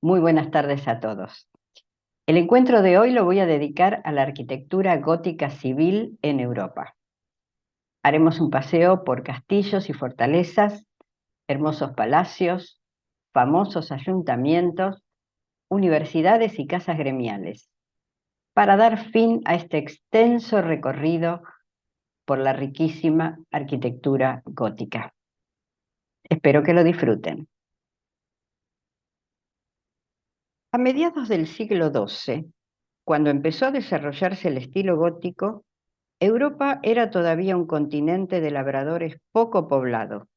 Muy buenas tardes a todos. El encuentro de hoy lo voy a dedicar a la arquitectura gótica civil en Europa. Haremos un paseo por castillos y fortalezas, hermosos palacios, famosos ayuntamientos, universidades y casas gremiales, para dar fin a este extenso recorrido por la riquísima arquitectura gótica. Espero que lo disfruten. A mediados del siglo XII, cuando empezó a desarrollarse el estilo gótico, Europa era todavía un continente de labradores poco poblado,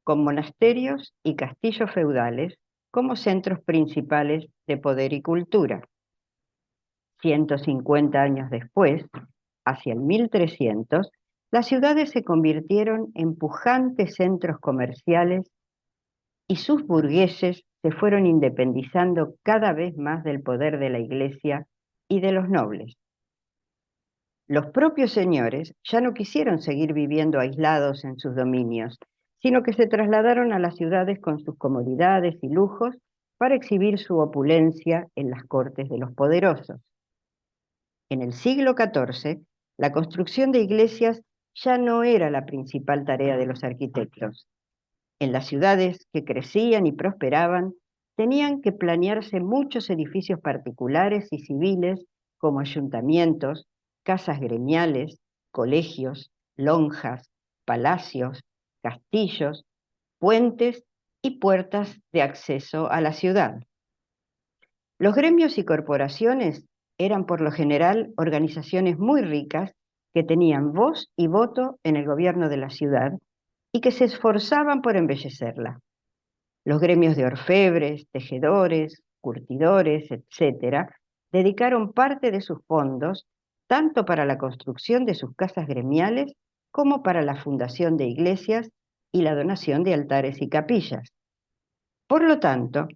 con monasterios y castillos feudales como centros principales de poder y cultura. 150 años después, hacia el 1300, las ciudades se convirtieron en pujantes centros comerciales y sus burgueses se fueron independizando cada vez más del poder de la Iglesia y de los nobles. Los propios señores ya no quisieron seguir viviendo aislados en sus dominios, sino que se trasladaron a las ciudades con sus comodidades y lujos para exhibir su opulencia en las cortes de los poderosos. En el siglo XIV, la construcción de iglesias ya no era la principal tarea de los arquitectos. En las ciudades que crecían y prosperaban, tenían que planearse muchos edificios particulares y civiles como ayuntamientos, casas gremiales, colegios, lonjas, palacios, castillos, puentes y puertas de acceso a la ciudad. Los gremios y corporaciones eran por lo general organizaciones muy ricas que tenían voz y voto en el gobierno de la ciudad y que se esforzaban por embellecerla. Los gremios de orfebres, tejedores, curtidores, etcétera, dedicaron parte de sus fondos tanto para la construcción de sus casas gremiales como para la fundación de iglesias y la donación de altares y capillas. Por lo tanto,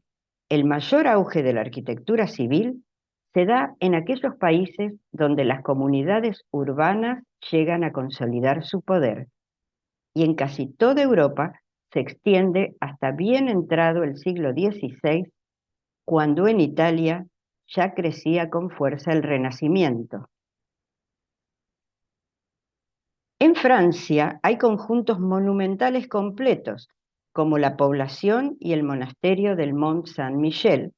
el mayor auge de la arquitectura civil se da en aquellos países donde las comunidades urbanas llegan a consolidar su poder, y en casi toda Europa se extiende hasta bien entrado el siglo XVI, cuando en Italia ya crecía con fuerza el Renacimiento. En Francia hay conjuntos monumentales completos, como la población y el monasterio del Mont Saint-Michel,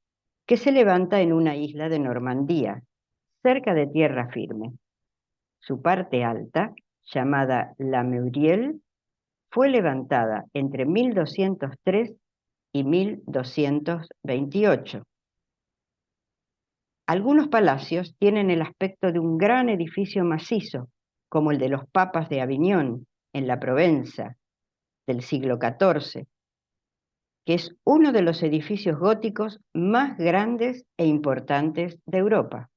que se levanta en una isla de Normandía, cerca de tierra firme. Su parte alta, llamada La Meurielle, fue levantada entre 1203 y 1228. Algunos palacios tienen el aspecto de un gran edificio macizo, como el de los papas de Aviñón, en la Provenza, del siglo XIV, que es uno de los edificios góticos más grandes e importantes de Europa.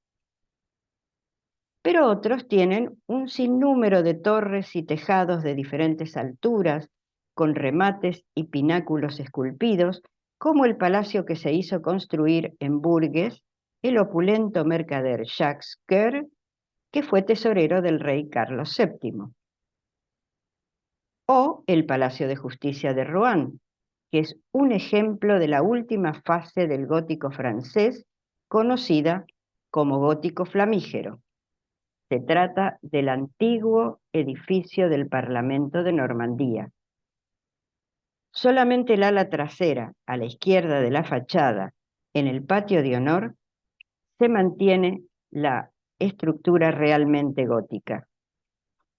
Pero otros tienen un sinnúmero de torres y tejados de diferentes alturas, con remates y pináculos esculpidos, como el palacio que se hizo construir en Bourges el opulento mercader Jacques Coeur, que fue tesorero del rey Carlos VII. O el Palacio de Justicia de Rouen, que es un ejemplo de la última fase del gótico francés, conocida como gótico flamígero. Se trata del antiguo edificio del Parlamento de Normandía. Solamente el ala trasera, a la izquierda de la fachada, en el patio de honor, se mantiene la estructura realmente gótica.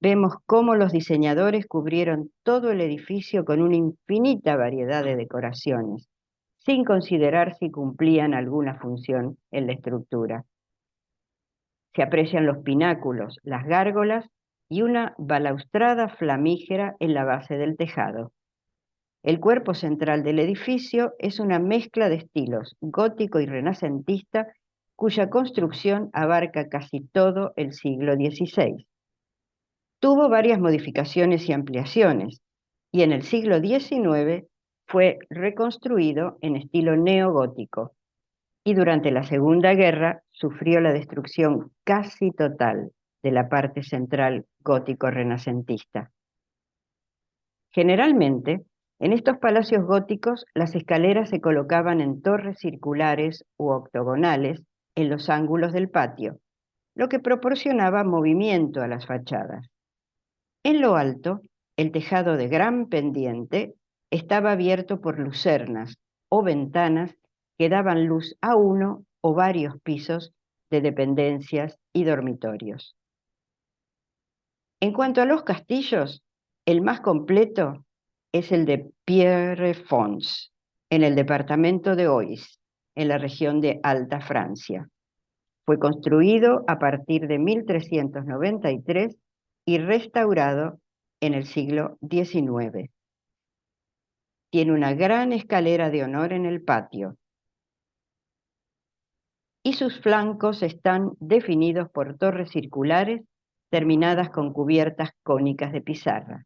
Vemos cómo los diseñadores cubrieron todo el edificio con una infinita variedad de decoraciones, sin considerar si cumplían alguna función en la estructura. Se aprecian los pináculos, las gárgolas y una balaustrada flamígera en la base del tejado. El cuerpo central del edificio es una mezcla de estilos gótico y renacentista, cuya construcción abarca casi todo el siglo XVI. Tuvo varias modificaciones y ampliaciones, y en el siglo XIX fue reconstruido en estilo neogótico, y durante la Segunda Guerra sufrió la destrucción casi total de la parte central gótico-renacentista. Generalmente, En estos palacios góticos, las escaleras se colocaban en torres circulares u octogonales en los ángulos del patio, lo que proporcionaba movimiento a las fachadas. En lo alto, el tejado de gran pendiente estaba abierto por lucernas o ventanas que daban luz a uno o varios pisos de dependencias y dormitorios. En cuanto a los castillos, el más completo es el de Pierrefonds, en el departamento de Oise, en la región de Alta Francia. Fue construido a partir de 1393 y restaurado en el siglo XIX. Tiene una gran escalera de honor en el patio y sus flancos están definidos por torres circulares terminadas con cubiertas cónicas de pizarra.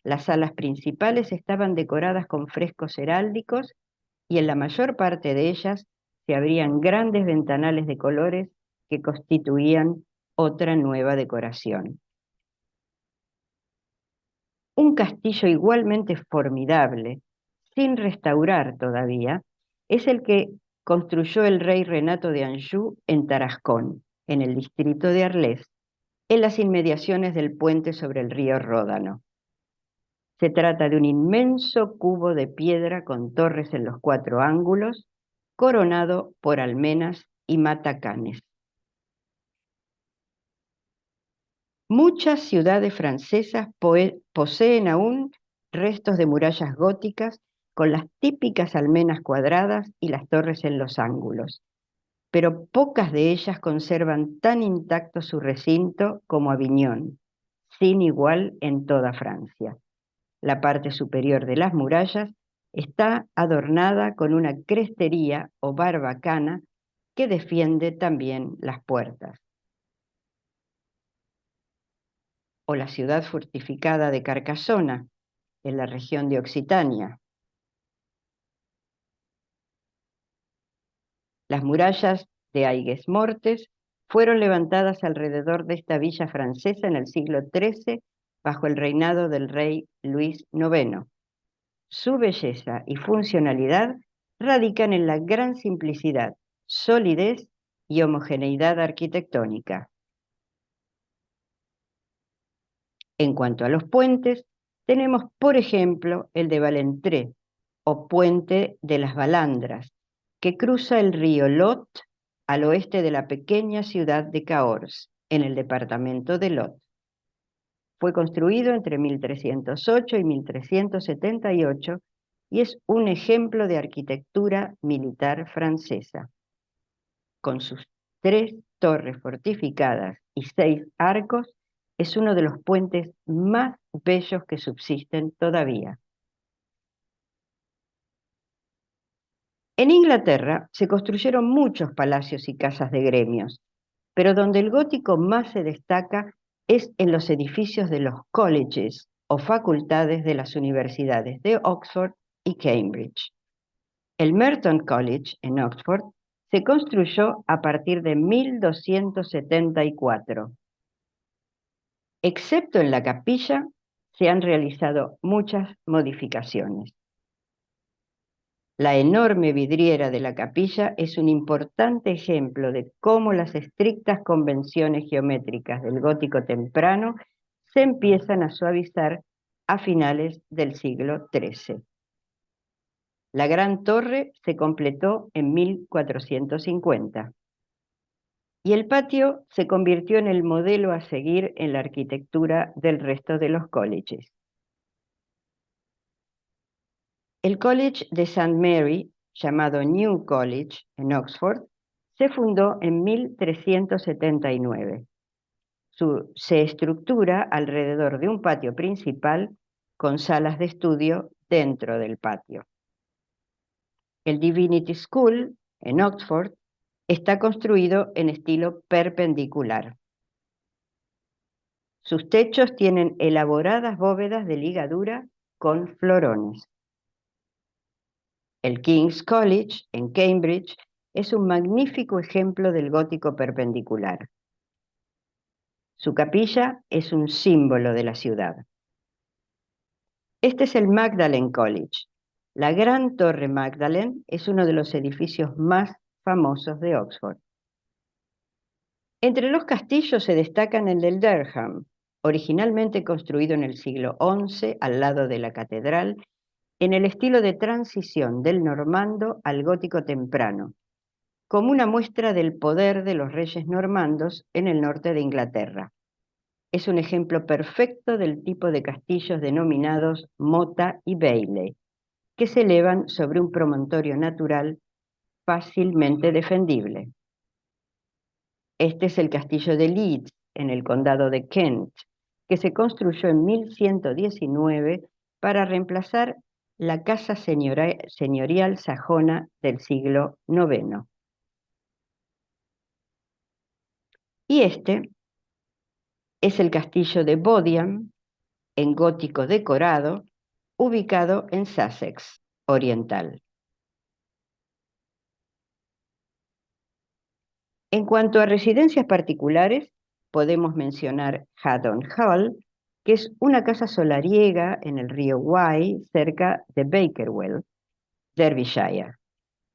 Las salas principales estaban decoradas con frescos heráldicos y en la mayor parte de ellas se abrían grandes ventanales de colores que constituían otra nueva decoración. Un castillo igualmente formidable, sin restaurar todavía, es el que construyó el rey Renato de Anjou en Tarascón, en el distrito de Arles, en las inmediaciones del puente sobre el río Ródano. Se trata de un inmenso cubo de piedra con torres en los 4 ángulos, coronado por almenas y matacanes. Muchas ciudades francesas poseen aún restos de murallas góticas con las típicas almenas cuadradas y las torres en los ángulos, pero pocas de ellas conservan tan intacto su recinto como Aviñón, sin igual en toda Francia. La parte superior de las murallas está adornada con una crestería o barbacana que defiende también las puertas. O la ciudad fortificada de Carcassona, en la región de Occitania. Las murallas de Aigues-Mortes fueron levantadas alrededor de esta villa francesa en el siglo XIII bajo el reinado del rey Luis IX. Su belleza y funcionalidad radican en la gran simplicidad, solidez y homogeneidad arquitectónica. En cuanto a los puentes, tenemos, por ejemplo, el de Valentré, o Puente de las Balandras, que cruza el río Lot al oeste de la pequeña ciudad de Cahors, en el departamento de Lot. Fue construido entre 1308 y 1378 y es un ejemplo de arquitectura militar francesa. Con sus 3 torres fortificadas y 6 arcos, es uno de los puentes más bellos que subsisten todavía. En Inglaterra se construyeron muchos palacios y casas de gremios, pero donde el gótico más se destaca es en los edificios de los colleges o facultades de las universidades de Oxford y Cambridge. El Merton College en Oxford se construyó a partir de 1274. Excepto en la capilla, se han realizado muchas modificaciones. La enorme vidriera de la capilla es un importante ejemplo de cómo las estrictas convenciones geométricas del gótico temprano se empiezan a suavizar a finales del siglo XIII. La gran torre se completó en 1450 y el patio se convirtió en el modelo a seguir en la arquitectura del resto de los colleges. El College de St. Mary, llamado New College en Oxford, se fundó en 1379. Se estructura alrededor de un patio principal con salas de estudio dentro del patio. El Divinity School en Oxford está construido en estilo perpendicular. Sus techos tienen elaboradas bóvedas de ligadura con florones. El King's College, en Cambridge, es un magnífico ejemplo del gótico perpendicular. Su capilla es un símbolo de la ciudad. Este es el Magdalen College. La Gran Torre Magdalen es uno de los edificios más famosos de Oxford. Entre los castillos se destacan el del Durham, originalmente construido en el siglo XI al lado de la catedral, en el estilo de transición del normando al gótico temprano, como una muestra del poder de los reyes normandos en el norte de Inglaterra. Es un ejemplo perfecto del tipo de castillos denominados mota y bailey, que se elevan sobre un promontorio natural fácilmente defendible. Este es el castillo de Leeds, en el condado de Kent, que se construyó en 1119 para reemplazar la casa señorial sajona del siglo IX. Y este es el castillo de Bodiam, en gótico decorado, ubicado en Sussex Oriental. En cuanto a residencias particulares, podemos mencionar Haddon Hall, que es una casa solariega en el río Wye, cerca de Bakerwell, Derbyshire.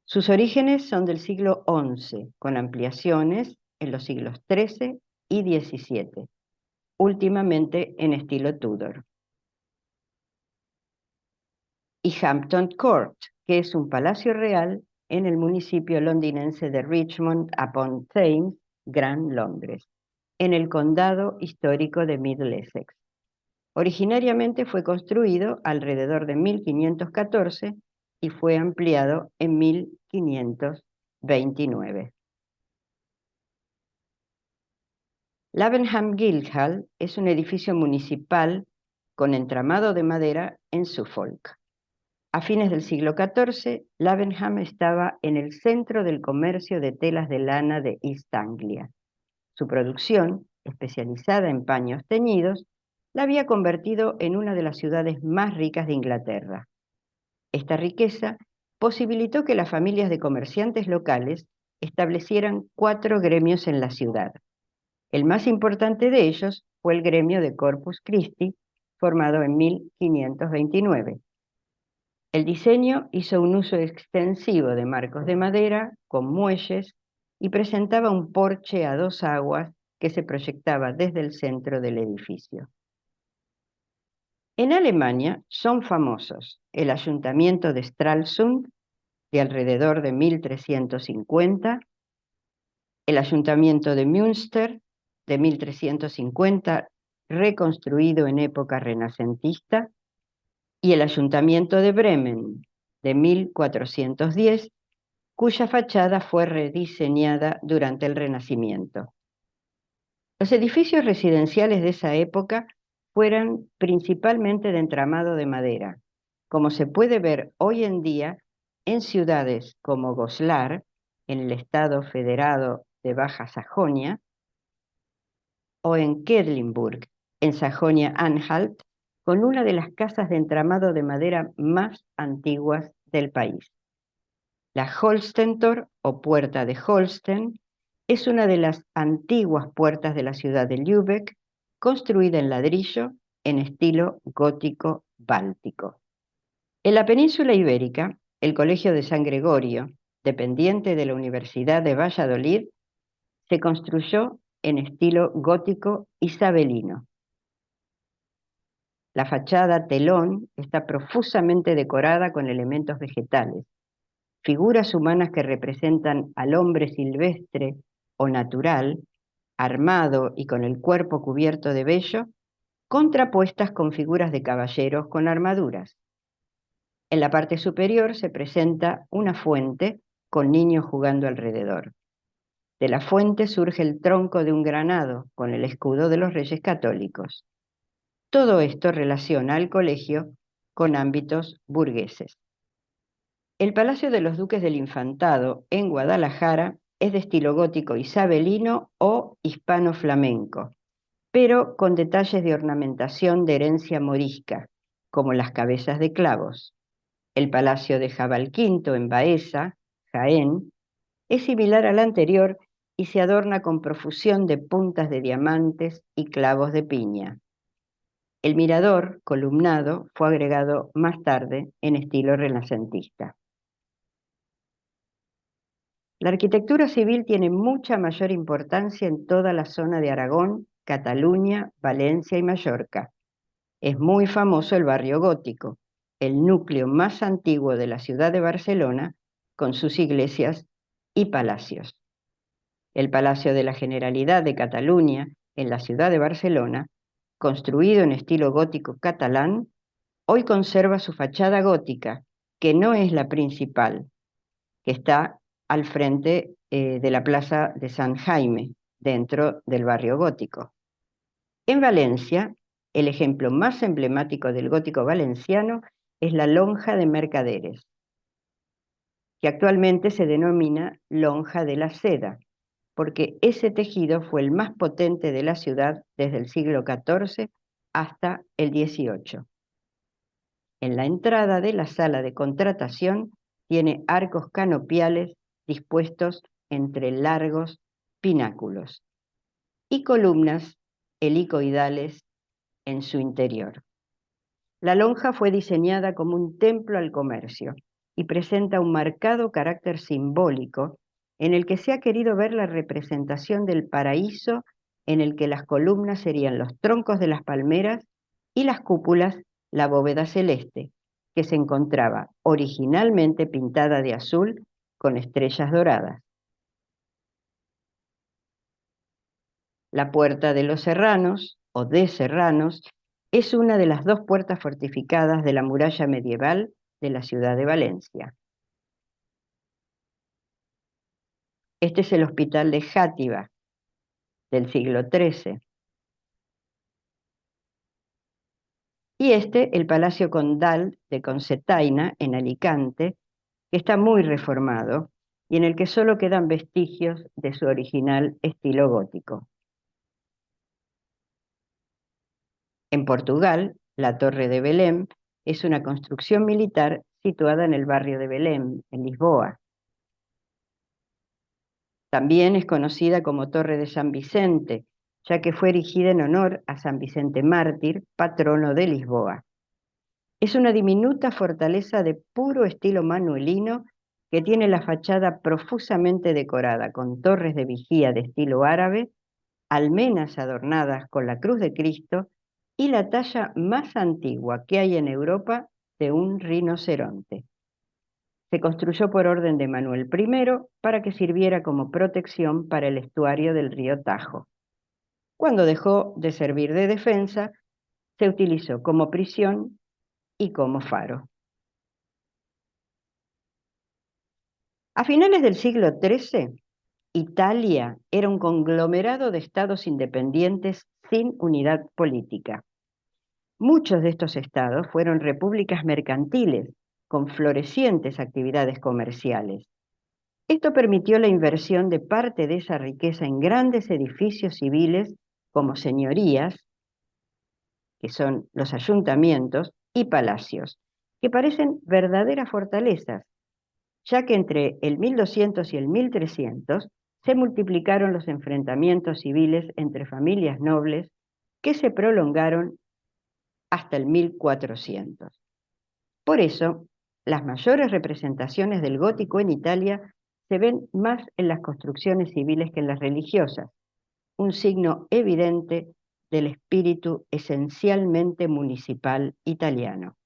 Sus orígenes son del siglo XI, con ampliaciones en los siglos XIII y XVII, últimamente en estilo Tudor. Y Hampton Court, que es un palacio real en el municipio londinense de Richmond upon Thames, Gran Londres, en el condado histórico de Middlesex. Originariamente fue construido alrededor de 1514 y fue ampliado en 1529. Lavenham Guildhall es un edificio municipal con entramado de madera en Suffolk. A fines del siglo XIV, Lavenham estaba en el centro del comercio de telas de lana de East Anglia. Su producción, especializada en paños teñidos, la había convertido en una de las ciudades más ricas de Inglaterra. Esta riqueza posibilitó que las familias de comerciantes locales establecieran 4 gremios en la ciudad. El más importante de ellos fue el gremio de Corpus Christi, formado en 1529. El diseño hizo un uso extensivo de marcos de madera con muelles y presentaba un porche a 2 aguas que se proyectaba desde el centro del edificio. En Alemania son famosos el ayuntamiento de Stralsund, de alrededor de 1350, el ayuntamiento de Münster, de 1350, reconstruido en época renacentista, y el ayuntamiento de Bremen, de 1410, cuya fachada fue rediseñada durante el Renacimiento. Los edificios residenciales de esa época fueron principalmente de entramado de madera, como se puede ver hoy en día en ciudades como Goslar, en el estado federado de Baja Sajonia, o en Quedlinburg, en Sajonia-Anhalt, con una de las casas de entramado de madera más antiguas del país. La Holstentor, o Puerta de Holsten, es una de las antiguas puertas de la ciudad de Lübeck, construida en ladrillo en estilo gótico báltico. En la península ibérica, el Colegio de San Gregorio, dependiente de la Universidad de Valladolid, se construyó en estilo gótico isabelino. La fachada telón está profusamente decorada con elementos vegetales, figuras humanas que representan al hombre silvestre o natural, armado y con el cuerpo cubierto de vello, contrapuestas con figuras de caballeros con armaduras. En la parte superior se presenta una fuente con niños jugando alrededor. De la fuente surge el tronco de un granado con el escudo de los Reyes Católicos. Todo esto relaciona al colegio con ámbitos burgueses. El Palacio de los Duques del Infantado en Guadalajara es de estilo gótico isabelino o hispano-flamenco, pero con detalles de ornamentación de herencia morisca, como las cabezas de clavos. El Palacio de Jabalquinto en Baeza, Jaén, es similar al anterior y se adorna con profusión de puntas de diamantes y clavos de piña. El mirador, columnado, fue agregado más tarde en estilo renacentista. La arquitectura civil tiene mucha mayor importancia en toda la zona de Aragón, Cataluña, Valencia y Mallorca. Es muy famoso el barrio gótico, el núcleo más antiguo de la ciudad de Barcelona, con sus iglesias y palacios. El Palacio de la Generalidad de Cataluña, en la ciudad de Barcelona, construido en estilo gótico catalán, hoy conserva su fachada gótica, que no es la principal, que está al frente de la plaza de San Jaime, dentro del barrio gótico. En Valencia, el ejemplo más emblemático del gótico valenciano es la Lonja de Mercaderes, que actualmente se denomina Lonja de la Seda, porque ese tejido fue el más potente de la ciudad desde el siglo XIV hasta el XVIII. En la entrada de la sala de contratación tiene arcos canopiales dispuestos entre largos pináculos y columnas helicoidales en su interior. La lonja fue diseñada como un templo al comercio y presenta un marcado carácter simbólico en el que se ha querido ver la representación del paraíso, en el que las columnas serían los troncos de las palmeras y las cúpulas la bóveda celeste, que se encontraba originalmente pintada de azul con estrellas doradas. La Puerta de los Serranos, o de Serranos, es una de las dos puertas fortificadas de la muralla medieval de la ciudad de Valencia. Este es el Hospital de Játiva, del siglo XIII. Y este, el Palacio Condal de Cocentaina, en Alicante, que está muy reformado y en el que solo quedan vestigios de su original estilo gótico. En Portugal, la Torre de Belém es una construcción militar situada en el barrio de Belém, en Lisboa. También es conocida como Torre de San Vicente, ya que fue erigida en honor a San Vicente Mártir, patrono de Lisboa. Es una diminuta fortaleza de puro estilo manuelino que tiene la fachada profusamente decorada con torres de vigía de estilo árabe, almenas adornadas con la cruz de Cristo y la talla más antigua que hay en Europa de un rinoceronte. Se construyó por orden de Manuel I para que sirviera como protección para el estuario del río Tajo. Cuando dejó de servir de defensa, se utilizó como prisión y como faro. A finales del siglo XIII, Italia era un conglomerado de estados independientes sin unidad política. Muchos de estos estados fueron repúblicas mercantiles, con florecientes actividades comerciales. Esto permitió la inversión de parte de esa riqueza en grandes edificios civiles como señorías, que son los ayuntamientos, y palacios, que parecen verdaderas fortalezas, ya que entre el 1200 y el 1300 se multiplicaron los enfrentamientos civiles entre familias nobles que se prolongaron hasta el 1400. Por eso, las mayores representaciones del gótico en Italia se ven más en las construcciones civiles que en las religiosas, un signo evidente del espíritu esencialmente municipal italiano.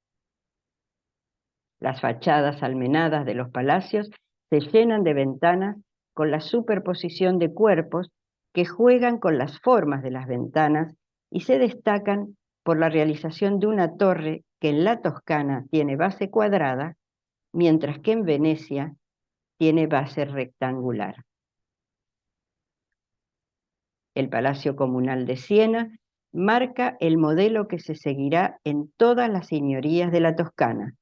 Las fachadas almenadas de los palacios se llenan de ventanas con la superposición de cuerpos que juegan con las formas de las ventanas y se destacan por la realización de una torre que en la Toscana tiene base cuadrada, mientras que en Venecia tiene base rectangular. El Palacio Comunal de Siena marca el modelo que se seguirá en todas las señorías de la Toscana,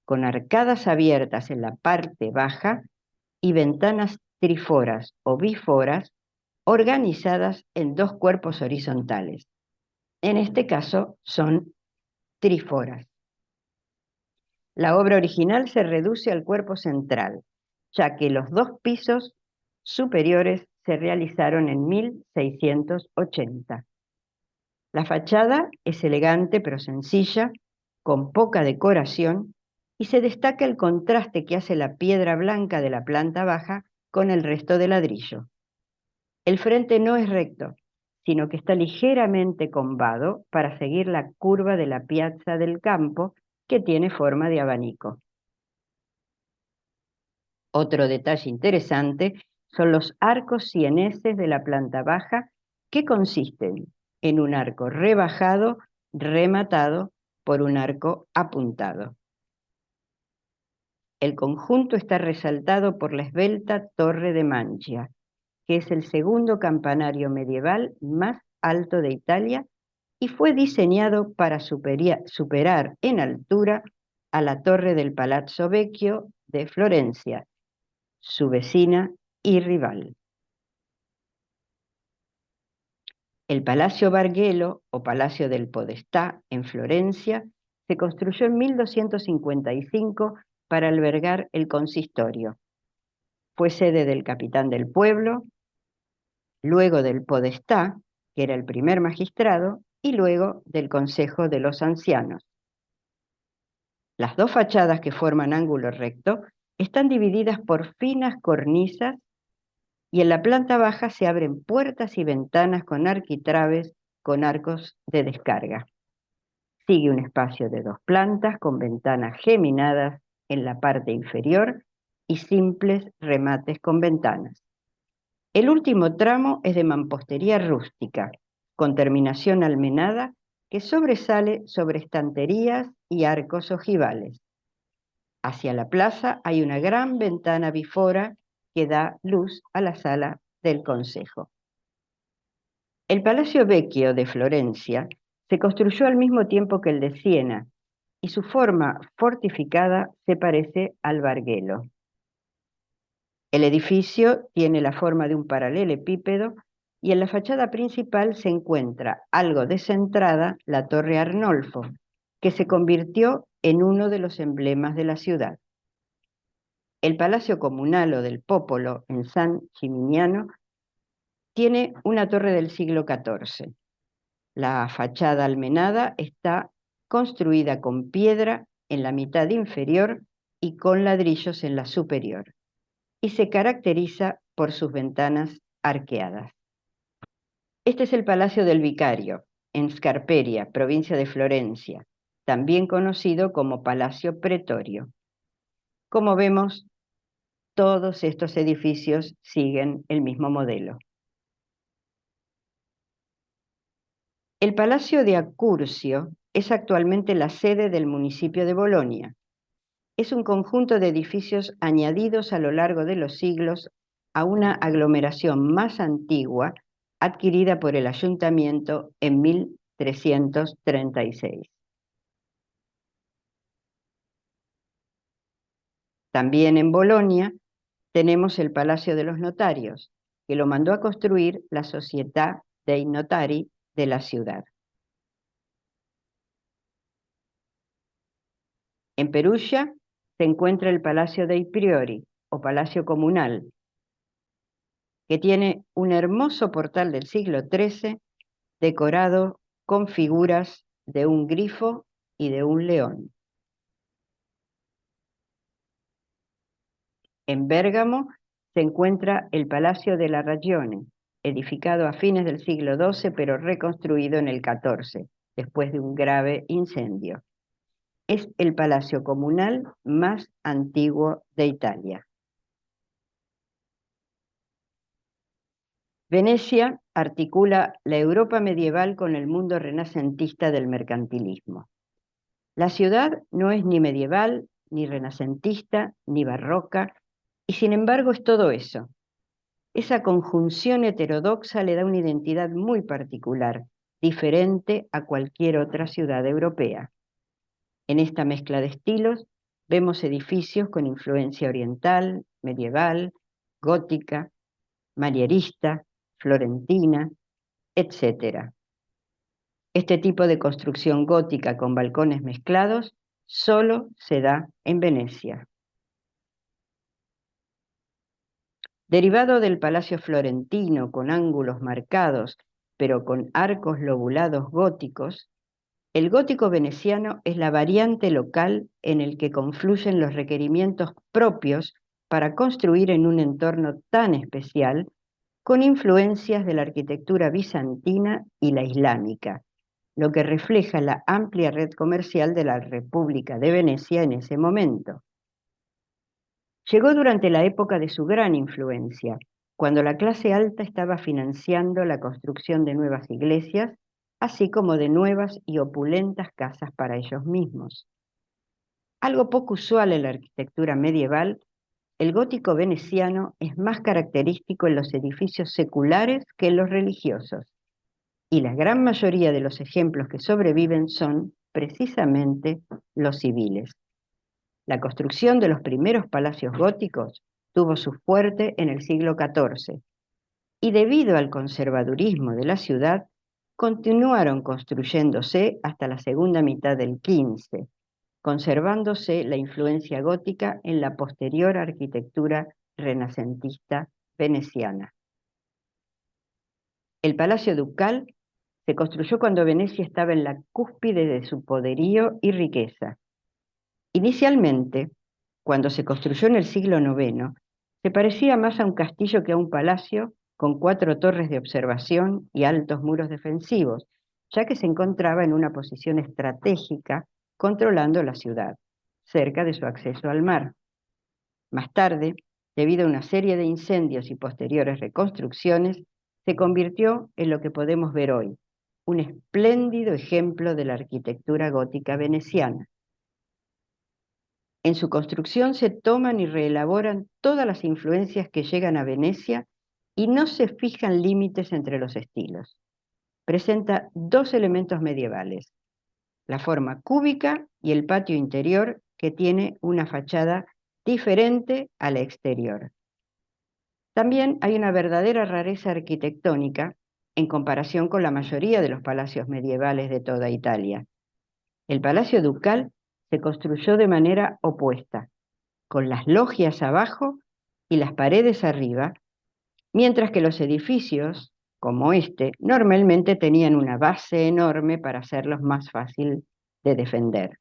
con arcadas abiertas en la parte baja y ventanas triforas o biforas organizadas en dos cuerpos horizontales. En este caso son triforas. La obra original se reduce al cuerpo central, ya que los dos pisos superiores se realizaron en 1680. La fachada es elegante pero sencilla, con poca decoración, y se destaca el contraste que hace la piedra blanca de la planta baja con el resto de ladrillo. El frente no es recto, sino que está ligeramente combado para seguir la curva de la piazza del campo, que tiene forma de abanico. Otro detalle interesante son los arcos sieneses de la planta baja, que consisten en un arco rebajado, rematado por un arco apuntado. El conjunto está resaltado por la esbelta Torre de Mancia, que es el segundo campanario medieval más alto de Italia y fue diseñado para superar en altura a la torre del Palazzo Vecchio de Florencia, su vecina y rival. El Palacio Bargello, o Palacio del Podestà, en Florencia, se construyó en 1255 para albergar el consistorio. Fue sede del capitán del pueblo, luego del Podestà, que era el primer magistrado, y luego del Consejo de los Ancianos. Las dos fachadas, que forman ángulo recto, están divididas por finas cornisas y en la planta baja se abren puertas y ventanas con arquitraves con arcos de descarga. Sigue un espacio de 2 plantas con ventanas geminadas en la parte inferior y simples remates con ventanas. El último tramo es de mampostería rústica, con terminación almenada, que sobresale sobre estanterías y arcos ojivales. Hacia la plaza hay una gran ventana bifora que da luz a la sala del Consejo. El Palacio Vecchio de Florencia se construyó al mismo tiempo que el de Siena, y su forma fortificada se parece al Bargello. El edificio tiene la forma de un paralelepípedo y en la fachada principal se encuentra, algo descentrada, la Torre Arnolfo, que se convirtió en uno de los emblemas de la ciudad. El Palacio Comunal o del Popolo en San Gimignano tiene una torre del siglo XIV. La fachada almenada está construida con piedra en la mitad inferior y con ladrillos en la superior, y se caracteriza por sus ventanas arqueadas. Este es el Palacio del Vicario, en Scarperia, provincia de Florencia, también conocido como Palacio Pretorio. Como vemos, todos estos edificios siguen el mismo modelo. El Palacio de Accurcio es actualmente la sede del municipio de Bolonia. Es un conjunto de edificios añadidos a lo largo de los siglos a una aglomeración más antigua adquirida por el ayuntamiento en 1336. También en Bolonia tenemos el Palacio de los Notarios, que lo mandó a construir la Società dei Notari de la ciudad. En Perugia se encuentra el Palacio dei Priori, o Palacio Comunal, que tiene un hermoso portal del siglo XIII decorado con figuras de un grifo y de un león. En Bérgamo se encuentra el Palacio della Ragione, edificado a fines del siglo XII pero reconstruido en el XIV, después de un grave incendio. Es el palacio comunal más antiguo de Italia. Venecia articula la Europa medieval con el mundo renacentista del mercantilismo. La ciudad no es ni medieval, ni renacentista, ni barroca, y sin embargo es todo eso. Esa conjunción heterodoxa le da una identidad muy particular, diferente a cualquier otra ciudad europea. En esta mezcla de estilos vemos edificios con influencia oriental, medieval, gótica, manierista, florentina, etc. Este tipo de construcción gótica con balcones mezclados solo se da en Venecia. Derivado del Palacio Florentino con ángulos marcados pero con arcos lobulados góticos, el gótico veneciano es la variante local en el que confluyen los requerimientos propios para construir en un entorno tan especial, con influencias de la arquitectura bizantina y la islámica, lo que refleja la amplia red comercial de la República de Venecia en ese momento. Llegó durante la época de su gran influencia, cuando la clase alta estaba financiando la construcción de nuevas iglesias, así como de nuevas y opulentas casas para ellos mismos. Algo poco usual en la arquitectura medieval, el gótico veneciano es más característico en los edificios seculares que en los religiosos, y la gran mayoría de los ejemplos que sobreviven son precisamente los civiles. La construcción de los primeros palacios góticos tuvo su fuerte en el siglo XIV, y debido al conservadurismo de la ciudad, continuaron construyéndose hasta la segunda mitad del XV, conservándose la influencia gótica en la posterior arquitectura renacentista veneciana. El Palacio Ducal se construyó cuando Venecia estaba en la cúspide de su poderío y riqueza. Inicialmente, cuando se construyó en el siglo IX, se parecía más a un castillo que a un palacio, con 4 torres de observación y altos muros defensivos, ya que se encontraba en una posición estratégica controlando la ciudad, cerca de su acceso al mar. Más tarde, debido a una serie de incendios y posteriores reconstrucciones, se convirtió en lo que podemos ver hoy, un espléndido ejemplo de la arquitectura gótica veneciana. En su construcción se toman y reelaboran todas las influencias que llegan a Venecia y no se fijan límites entre los estilos. Presenta 2 elementos medievales, la forma cúbica y el patio interior, que tiene una fachada diferente a la exterior. También hay una verdadera rareza arquitectónica en comparación con la mayoría de los palacios medievales de toda Italia. El Palacio Ducal se construyó de manera opuesta, con las logias abajo y las paredes arriba, mientras que los edificios, como este, normalmente tenían una base enorme para hacerlos más fácil de defender.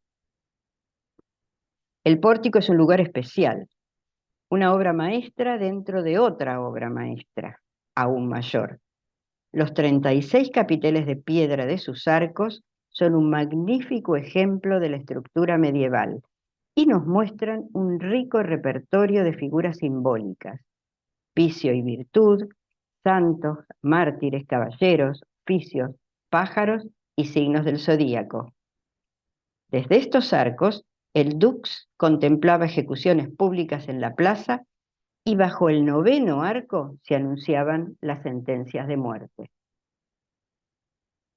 El pórtico es un lugar especial, una obra maestra dentro de otra obra maestra, aún mayor. Los 36 capiteles de piedra de sus arcos son un magnífico ejemplo de la estructura medieval y nos muestran un rico repertorio de figuras simbólicas: vicio y virtud, santos, mártires, caballeros, oficios, pájaros y signos del zodíaco. Desde estos arcos, el dux contemplaba ejecuciones públicas en la plaza y bajo el 9º arco se anunciaban las sentencias de muerte.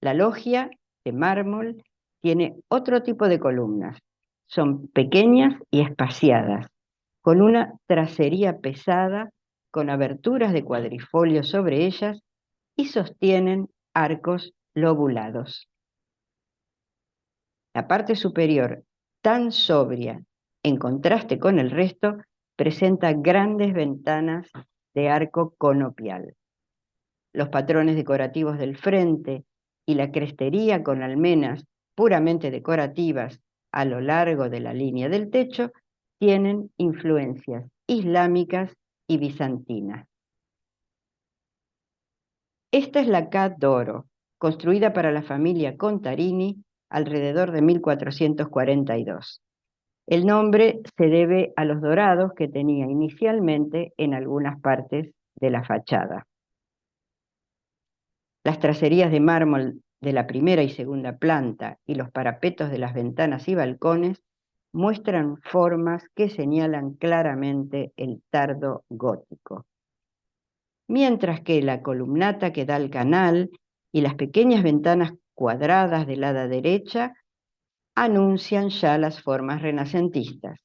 La logia, de mármol, tiene otro tipo de columnas. Son pequeñas y espaciadas, con una tracería pesada, con aberturas de cuadrifolio sobre ellas, y sostienen arcos lobulados. La parte superior, tan sobria en contraste con el resto, presenta grandes ventanas de arco conopial. Los patrones decorativos del frente y la crestería con almenas puramente decorativas a lo largo de la línea del techo tienen influencias islámicas y bizantinas. Esta es la Ca' d'Oro, construida para la familia Contarini alrededor de 1442. El nombre se debe a los dorados que tenía inicialmente en algunas partes de la fachada. Las tracerías de mármol de la primera y segunda planta y los parapetos de las ventanas y balcones muestran formas que señalan claramente el tardo gótico. Mientras que la columnata que da al canal y las pequeñas ventanas cuadradas del ala derecha anuncian ya las formas renacentistas.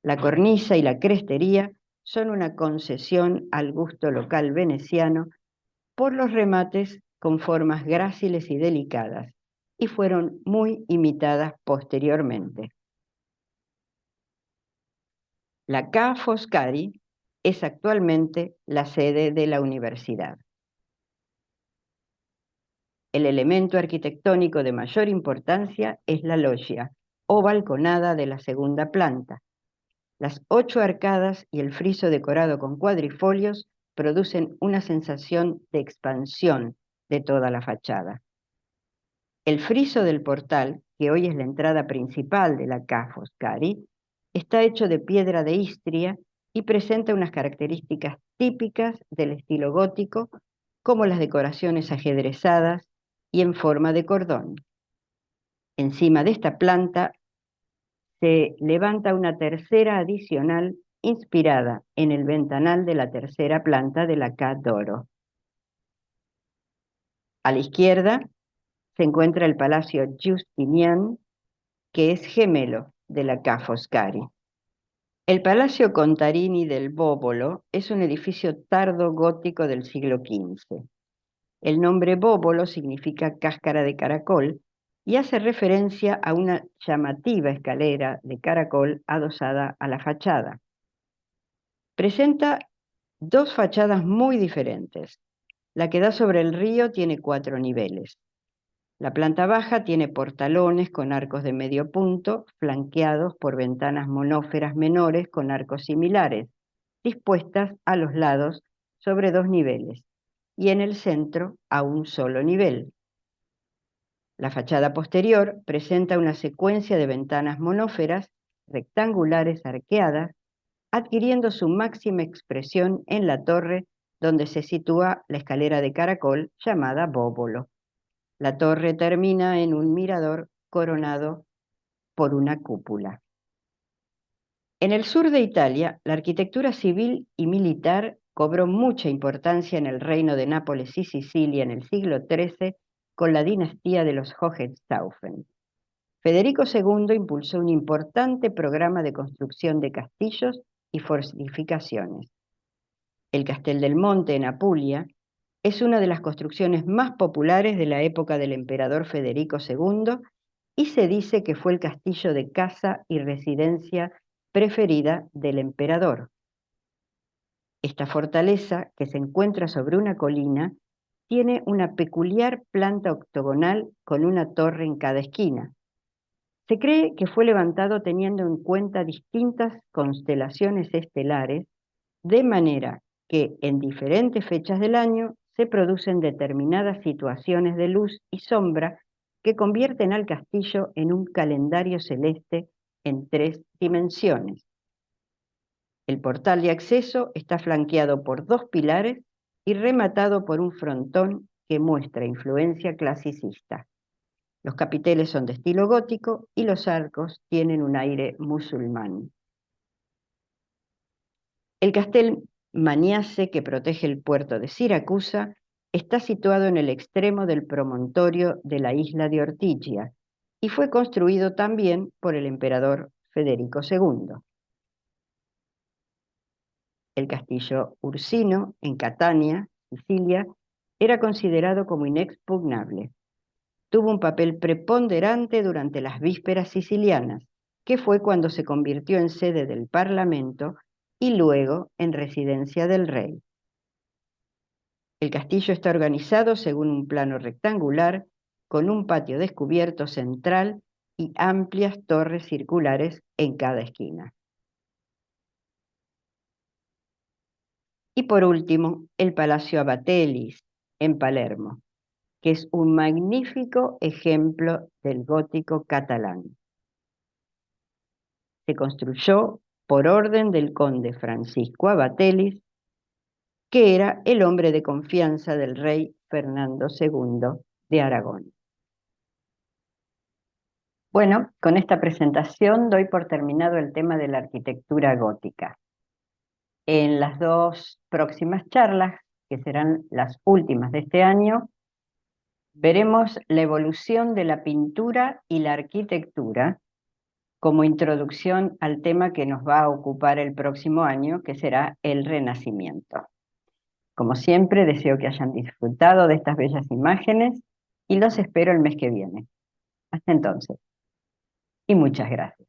La cornisa y la crestería son una concesión al gusto local veneciano por los remates con formas gráciles y delicadas, y fueron muy imitadas posteriormente. La Ca' Foscari es actualmente la sede de la universidad. El elemento arquitectónico de mayor importancia es la loggia, o balconada de la segunda planta. Las 8 arcadas y el friso decorado con cuadrifolios producen una sensación de expansión de toda la fachada. El friso del portal, que hoy es la entrada principal de la Ca' Foscari, está hecho de piedra de Istria y presenta unas características típicas del estilo gótico, como las decoraciones ajedrezadas y en forma de cordón. Encima de esta planta se levanta una tercera adicional inspirada en el ventanal de la tercera planta de la Ca' d'Oro. A la izquierda se encuentra el Palacio Giustinian, que es gemelo de la Ca' Foscari. El Palacio Contarini del Bobolo es un edificio tardo gótico del siglo XV. El nombre Bobolo significa cáscara de caracol y hace referencia a una llamativa escalera de caracol adosada a la fachada. Presenta 2 fachadas muy diferentes. La que da sobre el río tiene 4 niveles. La planta baja tiene portalones con arcos de medio punto, flanqueados por ventanas monóferas menores con arcos similares, dispuestas a los lados sobre 2 niveles, y en el centro a un solo nivel. La fachada posterior presenta una secuencia de ventanas monóferas, rectangulares arqueadas, adquiriendo su máxima expresión en la torre donde se sitúa la escalera de caracol llamada Bóbolo. La torre termina en un mirador coronado por una cúpula. En el sur de Italia, la arquitectura civil y militar cobró mucha importancia en el reino de Nápoles y Sicilia en el siglo XIII con la dinastía de los Hohenstaufen. Federico II impulsó un importante programa de construcción de castillos y fortificaciones. El Castel del Monte en Apulia es una de las construcciones más populares de la época del emperador Federico II y se dice que fue el castillo de casa y residencia preferida del emperador. Esta fortaleza, que se encuentra sobre una colina, tiene una peculiar planta octogonal con una torre en cada esquina. Se cree que fue levantado teniendo en cuenta distintas constelaciones estelares, de manera que en diferentes fechas del año se producen determinadas situaciones de luz y sombra que convierten al castillo en un calendario celeste en 3 dimensiones. El portal de acceso está flanqueado por 2 pilares y rematado por un frontón que muestra influencia clasicista. Los capiteles son de estilo gótico y los arcos tienen un aire musulmán. El Castel Maniace, que protege el puerto de Siracusa, está situado en el extremo del promontorio de la isla de Ortigia y fue construido también por el emperador Federico II. El castillo Ursino, en Catania, Sicilia, era considerado como inexpugnable. Tuvo un papel preponderante durante las vísperas sicilianas, que fue cuando se convirtió en sede del Parlamento y luego en residencia del rey. El castillo está organizado según un plano rectangular, con un patio descubierto central y amplias torres circulares en cada esquina. Y por último, el Palacio Abatelis, en Palermo, que es un magnífico ejemplo del gótico catalán. Se construyó por orden del conde Francisco Abatelis, que era el hombre de confianza del rey Fernando II de Aragón. Bueno, con esta presentación doy por terminado el tema de la arquitectura gótica. En las 2 próximas charlas, que serán las últimas de este año, veremos la evolución de la pintura y la arquitectura como introducción al tema que nos va a ocupar el próximo año, que será el Renacimiento. Como siempre, deseo que hayan disfrutado de estas bellas imágenes y los espero el mes que viene. Hasta entonces. Y muchas gracias.